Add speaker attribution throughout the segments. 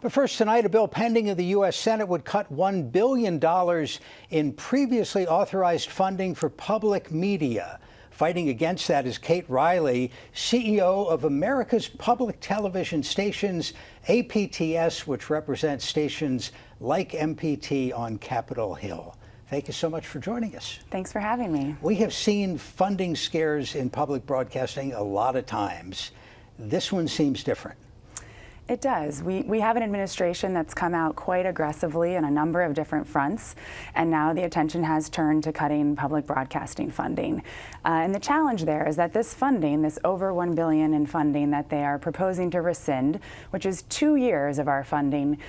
Speaker 1: But first tonight, a bill pending in the U.S. Senate would cut $1 billion in previously authorized funding for public media. Fighting against that is Kate Riley, CEO of America's Public Television Stations, APTS, which represents stations like MPT on Capitol Hill. Thank you so much for joining us.
Speaker 2: Thanks for having me.
Speaker 1: We have seen funding scares in public broadcasting a lot of times. This one seems different.
Speaker 2: It does. We have an administration that's come out quite aggressively on a number of different fronts, and now the attention has turned to cutting public broadcasting funding. And the challenge there is that this funding, this over $1 billion in funding that they are proposing to rescind, which is 2 years of our funding,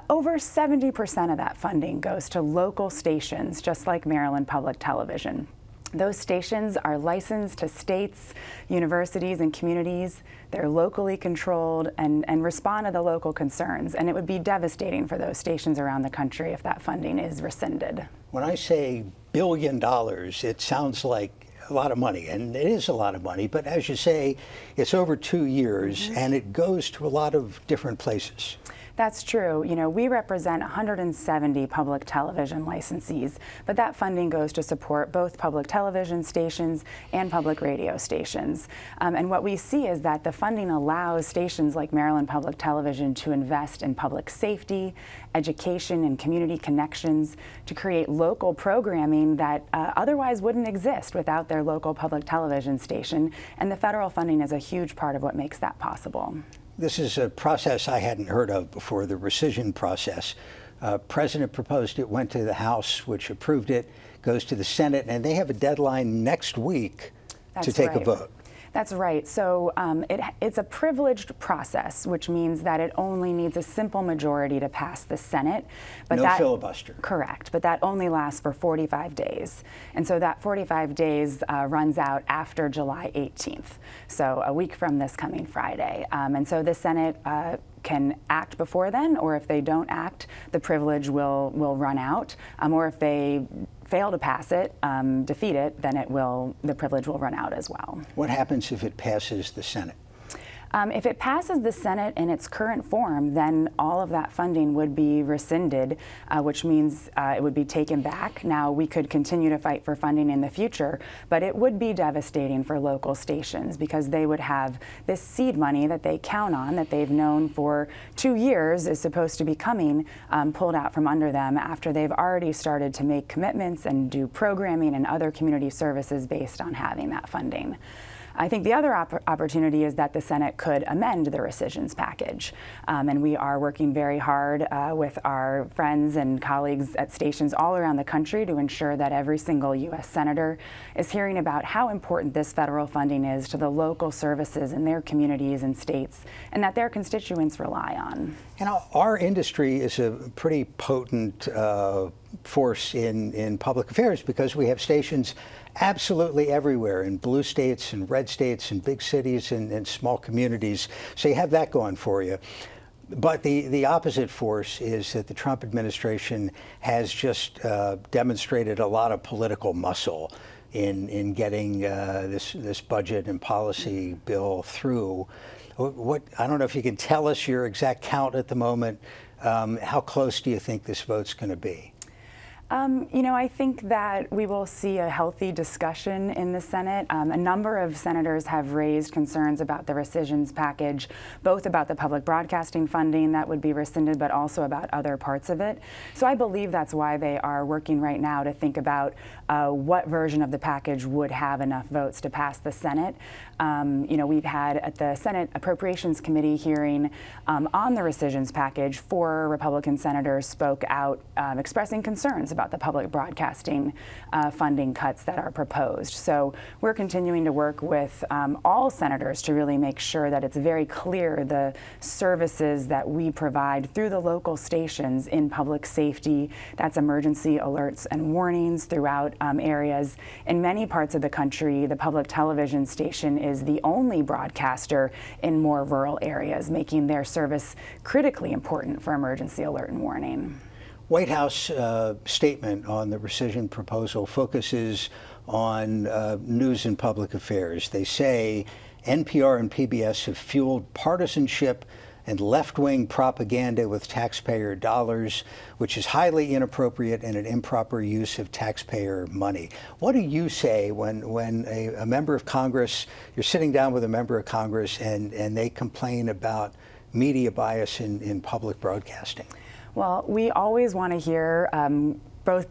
Speaker 2: over 70% of that funding goes to local stations, just like Maryland Public Television. Those stations are licensed to states, universities, and communities. They're locally controlled and respond to the local concerns. And it would be devastating for those stations around the country if that funding is rescinded.
Speaker 1: When I say $1 billion, it sounds like a lot of money, and it is a lot of money. But as you say, it's over 2 years, and it goes to a lot of different places.
Speaker 2: That's true. You know, we represent 170 public television licensees, but that funding goes to support both public television stations and public radio stations. And what we see is that the funding allows stations like Maryland Public Television to invest in public safety, education, and community connections to create local programming that otherwise wouldn't exist without their local public television station. And the federal funding is a huge part of what makes that possible.
Speaker 1: This is a process I hadn't heard of before, the rescission process. President proposed it, went to the House, which approved it, goes to the Senate, and they have a deadline next week to take a vote.
Speaker 2: That's right. So it's a privileged process, which means that it only needs a simple majority to pass the Senate. But
Speaker 1: no filibuster.
Speaker 2: Correct. But that only lasts for 45 days. And so that 45 days runs out after July 18th, so a week from this coming Friday. And so the Senate can act before then, or if they don't act, the privilege will run out. Or if they fail to pass it, defeat it, then the privilege will run out as well.
Speaker 1: What happens if it passes the Senate?
Speaker 2: If it passes the Senate in its current form, then all of that funding would be rescinded, which means it would be taken back. Now, we could continue to fight for funding in the future, but it would be devastating for local stations because they would have this seed money that they count on, that they've known for 2 years is supposed to be coming, pulled out from under them after they've already started to make commitments and do programming and other community services based on having that funding. I think the other opportunity is that the Senate could amend the rescissions package. And we are working very hard with our friends and colleagues at stations all around the country to ensure that every single U.S. Senator is hearing about how important this federal funding is to the local services in their communities and states, and that their constituents rely on.
Speaker 1: You know, our industry is a pretty potent force in public affairs because we have stations absolutely everywhere, in blue states and red states and big cities and small communities. So you have that going for you. But the opposite force is that the Trump administration has just demonstrated a lot of political muscle in getting this budget and policy bill through. I don't know if you can tell us your exact count at the moment. How close do you think this vote's going to be?
Speaker 2: You know, I think that we will see a healthy discussion in the Senate. A number of senators have raised concerns about the rescissions package, both about the public broadcasting funding that would be rescinded, but also about other parts of it. So I believe that's why they are working right now to think about what version of the package would have enough votes to pass the Senate. You know, we've had at the Senate Appropriations Committee hearing on the rescissions package, 4 Republican senators spoke out expressing concerns about the public broadcasting funding cuts that are proposed. So we're continuing to work with all senators to really make sure that it's very clear the services that we provide through the local stations in public safety. That's emergency alerts and warnings throughout areas. In many parts of the country, the public television station is the only broadcaster in more rural areas, making their service critically important for emergency alert and warning.
Speaker 1: White House statement on the rescission proposal focuses on news and public affairs. They say NPR and PBS have fueled partisanship and left-wing propaganda with taxpayer dollars, which is highly inappropriate and an improper use of taxpayer money. What do you say when a member of Congress, you're sitting down with a member of Congress and they complain about media bias in public broadcasting?
Speaker 2: Well, we always want to hear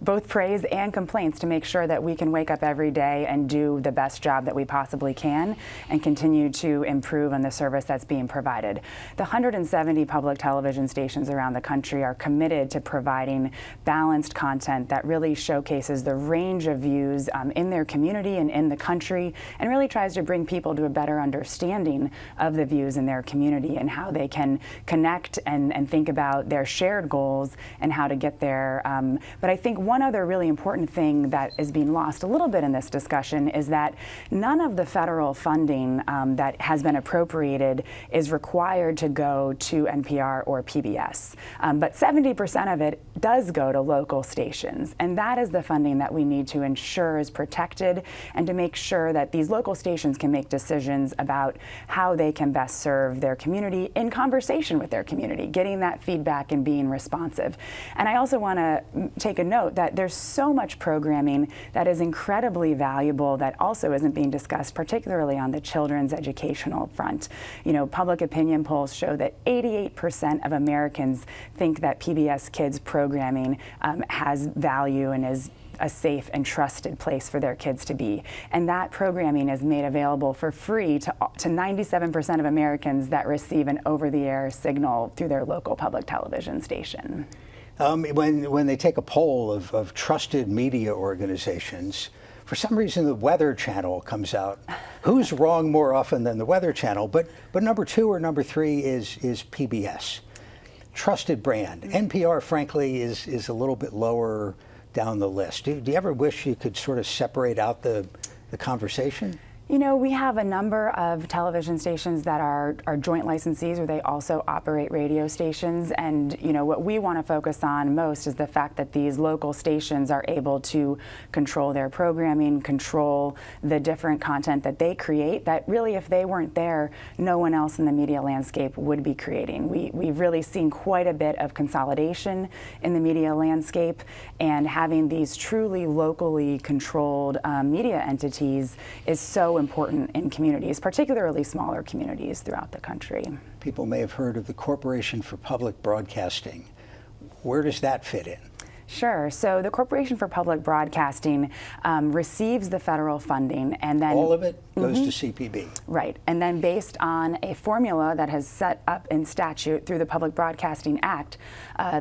Speaker 2: both praise and complaints to make sure that we can wake up every day and do the best job that we possibly can and continue to improve on the service that's being provided. The 170 public television stations around the country are committed to providing balanced content that really showcases the range of views in their community and in the country, and really tries to bring people to a better understanding of the views in their community and how they can connect and think about their shared goals and how to get there. But I think one other really important thing that is being lost a little bit in this discussion is that none of the federal funding that has been appropriated is required to go to NPR or PBS. But 70% of it does go to local stations. And that is the funding that we need to ensure is protected and to make sure that these local stations can make decisions about how they can best serve their community in conversation with their community, getting that feedback and being responsive. And I also want to take a note that there's so much programming that is incredibly valuable that also isn't being discussed, particularly on the children's educational front. You know, public opinion polls show that 88% of Americans think that PBS Kids programming has value and is a safe and trusted place for their kids to be. And that programming is made available for free to 97% of Americans that receive an over-the-air signal through their local public television station.
Speaker 1: When they take a poll of trusted media organizations, for some reason the Weather Channel comes out. Who's wrong more often than the Weather Channel? But number 2 or number 3 is PBS. Trusted brand. NPR, frankly, is a little bit lower down the list. Do you ever wish you could sort of separate out the conversation?
Speaker 2: You know, we have a number of television stations that are joint licensees, or they also operate radio stations. And, you know, what we want to focus on most is the fact that these local stations are able to control their programming, control the different content that they create, that really, if they weren't there, no one else in the media landscape would be creating. We've really seen quite a bit of consolidation in the media landscape, and having these truly locally controlled media entities is so important in communities, particularly smaller communities throughout the country.
Speaker 1: People may have heard of the Corporation for Public Broadcasting. Where does that fit in?
Speaker 2: Sure. So the Corporation for Public Broadcasting receives the federal funding, and then
Speaker 1: all of it goes to CPB.
Speaker 2: Right. And then based on a formula that has set up in statute through the Public Broadcasting Act,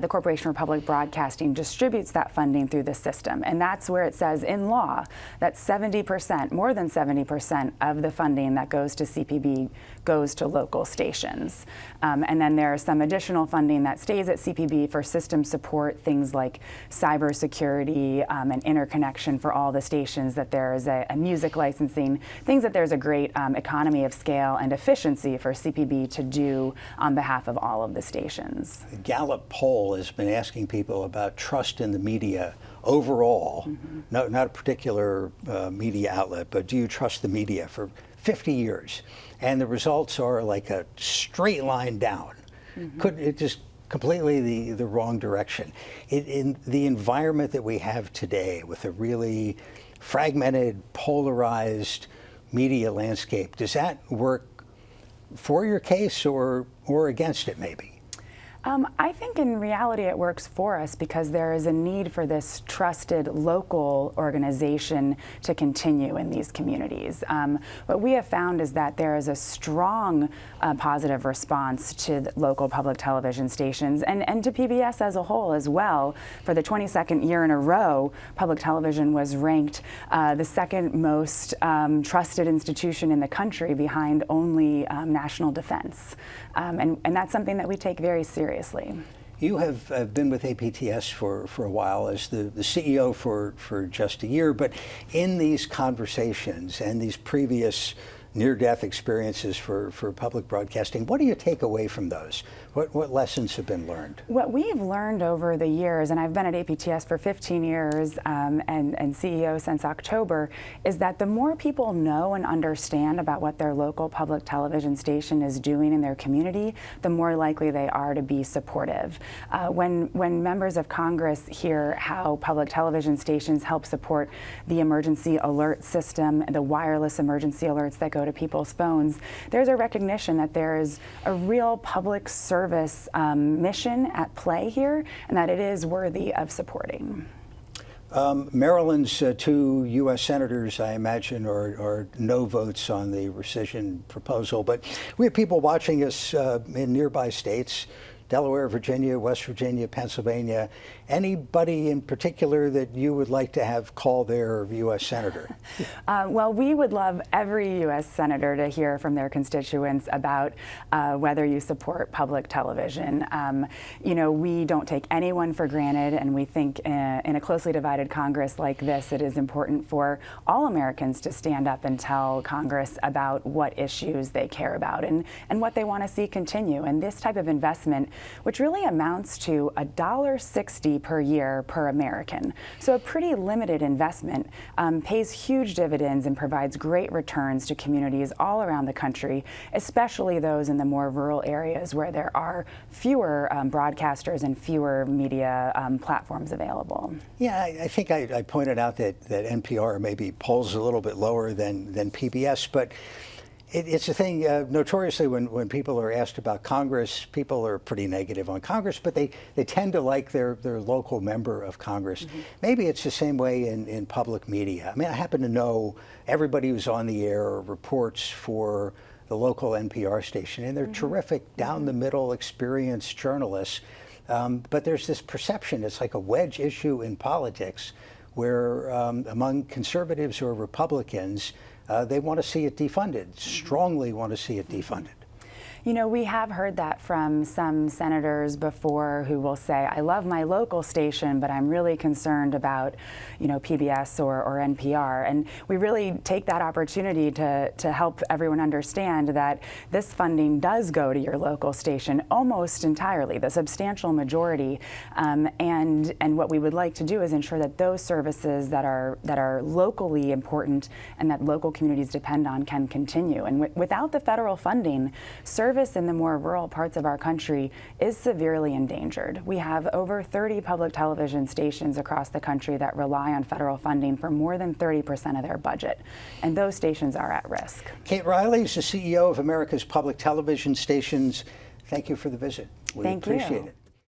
Speaker 2: the Corporation for Public Broadcasting distributes that funding through the system. And that's where it says in law that 70%, more than 70% of the funding that goes to CPB goes to local stations. And then there's some additional funding that stays at CPB for system support, things like cybersecurity and interconnection for all the stations, that there is a music licensing, things that there's a great economy of scale and efficiency for CPB to do on behalf of all of the stations.
Speaker 1: The Gallup poll has been asking people about trust in the media overall, not a particular media outlet, but do you trust the media, for 50 years. And the results are like a straight line down. It just completely the wrong direction. In the environment that we have today, with a really fragmented, polarized media landscape, does that work for your case or against it maybe?
Speaker 2: I think in reality it works for us because there is a need for this trusted local organization to continue in these communities. What we have found is that there is a strong positive response to the local public television stations and to PBS as a whole as well. For the 22nd year in a row, public television was ranked the second most trusted institution in the country, behind only national defense. And that's something that we take very seriously.
Speaker 1: You have been with APTS for a while as the CEO for just a year, but in these conversations and these previous near-death experiences for public broadcasting. What do you take away from those? What lessons have been learned?
Speaker 2: What we've learned over the years, and I've been at APTS for 15 years and CEO since October, is that the more people know and understand about what their local public television station is doing in their community, the more likely they are to be supportive. When members of Congress hear how public television stations help support the emergency alert system, the wireless emergency alerts that go to people's phones, there's a recognition that there is a real public service mission at play here, and that it is worthy of supporting.
Speaker 1: Maryland's 2 U.S. senators, I imagine, are no votes on the rescission proposal, but we have people watching us in nearby states, Delaware, Virginia, West Virginia, Pennsylvania. Anybody in particular that you would like to have call their U.S. senator?
Speaker 2: Well, we would love every U.S. senator to hear from their constituents about whether you support public television. You know, we don't take anyone for granted, and we think in a closely divided Congress like this, it is important for all Americans to stand up and tell Congress about what issues they care about and what they want to see continue. And this type of investment, which really amounts to $1.60 per year per American. So a pretty limited investment, pays huge dividends and provides great returns to communities all around the country, especially those in the more rural areas where there are fewer broadcasters and fewer media platforms available.
Speaker 1: Yeah, I think I pointed out that NPR maybe polls a little bit lower than PBS, but it's a thing, notoriously when people are asked about Congress, people are pretty negative on Congress, but they tend to like their local member of Congress. Mm-hmm. Maybe it's the same way in public media. I mean, I happen to know everybody who's on the air or reports for the local NPR station, and they're mm-hmm. terrific, down-the-middle, experienced journalists. But there's this perception, it's like a wedge issue in politics, where among conservatives or Republicans, they want to see it defunded, strongly want to see it defunded.
Speaker 2: You know, we have heard that from some senators before who will say, I love my local station, but I'm really concerned about, you know, PBS or NPR. And we really take that opportunity to help everyone understand that this funding does go to your local station almost entirely, the substantial majority. And what we would like to do is ensure that those services that are locally important and that local communities depend on can continue. And without the federal funding, service in the more rural parts of our country is severely endangered. We have over 30 public television stations across the country that rely on federal funding for more than 30% of their budget, and those stations are at risk. Kate
Speaker 1: Riley is the CEO of America's Public Television Stations. Thank you for the visit. We appreciate it.